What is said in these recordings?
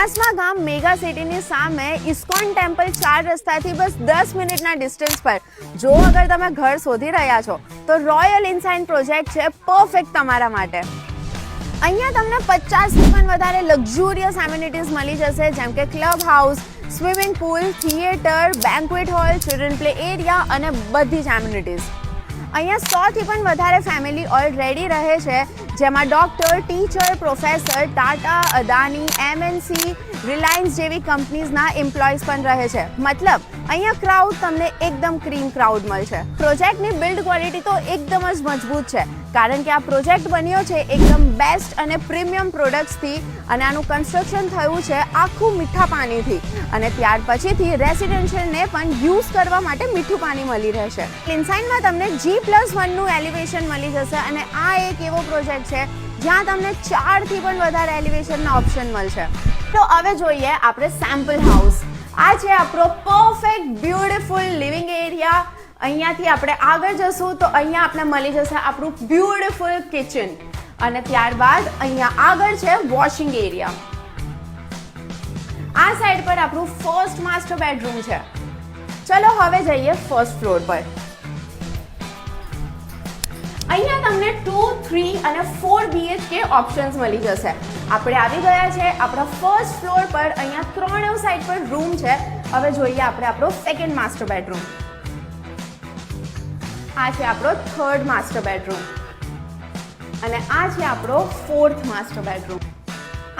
બનાસમાં ગામ મેગા સિટીની સામે ઇસ્કોન ટેમ્પલ 4 રસ્તાથી બસ 10 મિનિટના ડિસ્ટન્સ પર જો અગર તમે ઘર શોધી રહ્યા છો તો રોયલ ઇનસાઇન પ્રોજેક્ટ છે પરફેક્ટ તમારા માટે. અહીંયા તમને 50થી પણ વધારે લક્ઝુરિયસ એમિનિટીઝ મળી જશે, જેમ કે club house, swimming pool, theatre, banquet hall, children play area અને બધી જ એમિનિટીઝ. અહીંયા 100થી પણ વધારે ફેમિલી ઓલરેડી રહે છે, જેમાં doctor, teacher, professor, Tata, Adani, MNC, Reliance જેવી કંપનીઝના એમ્પ્લોઈઝ પણ રહે છે. મતલબ અહીંયા ક્રાઉડ તમને એકદમ ક્રીમ ક્રાઉડ મળશે. પ્રોજેક્ટની બિલ્ડ ક્વોલિટી તો એકદમ જ મજબૂત છે, કારણ કે આ પ્રોજેક્ટ બન્યો છે એકદમ બેસ્ટ અને પ્રીમિયમ પ્રોડક્ટ્સથી, અને આનું કન્સ્ટ્રક્શન થયું છે આખું મીઠા પાણીથી, અને ત્યાર પછીથી રેસિડેન્શિયલને પણ યુઝ કરવા માટે મીઠું પાણી મળી રહેશે. ઇનસાઇનમાં તમને G+1નું એલિવેશન મળી જશે, અને આ એક એવો પ્રોજેક્ટ છે જ્યાં તમને 4થી પણ વધારે એલિવેશનના ઓપ્શન મળશે. તો હવે જોઈએ આપણે સેમ્પલ હાઉસ. આ છે આપણો પરફેક્ટ બ્યુટીફુલ લિવિંગ એરિયા. અહીંયાથી આપણે આગળ જશું તો અહીંયા આપણે મળી જશે આપણું બ્યુટીફુલ કિચન, અને ત્યારબાદ અહીંયા આગળ છે વોશિંગ એરિયા. આ સાઈડ પર આપણું ફર્સ્ટ માસ્ટર બેડરૂમ છે. ચલો હવે જઈએ ફર્સ્ટ ફ્લોર પર. અહીંયા તમને 2, 3 અને 4 BHK ઓપ્શન્સ મળી જશે. આપણે આવી ગયા છે આપણા ફર્સ્ટ ફ્લોર પર. અહીંયા 3 સાઈડ પર રૂમ છે. હવે જોઈએ આપણે આપણો સેકન્ડ માસ્ટર બેડરૂમ. આ છે આપણો થર્ડ માસ્ટર બેડરૂમ, અને આ છે આપણો ફોર્થ માસ્ટર બેડરૂમ.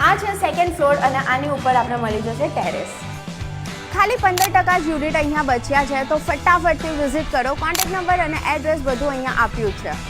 આ છે સેકન્ડ ફ્લોર, અને આની ઉપર આપણે મળી જશે ટેરેસ. ખાલી 15% જ યુનિટ અહીંયા બચ્યા છે, તો ફટાફટથી વિઝિટ કરો. કોન્ટેક્ટ નંબર અને એડ્રેસ બધું અહીંયા આપ્યું છે.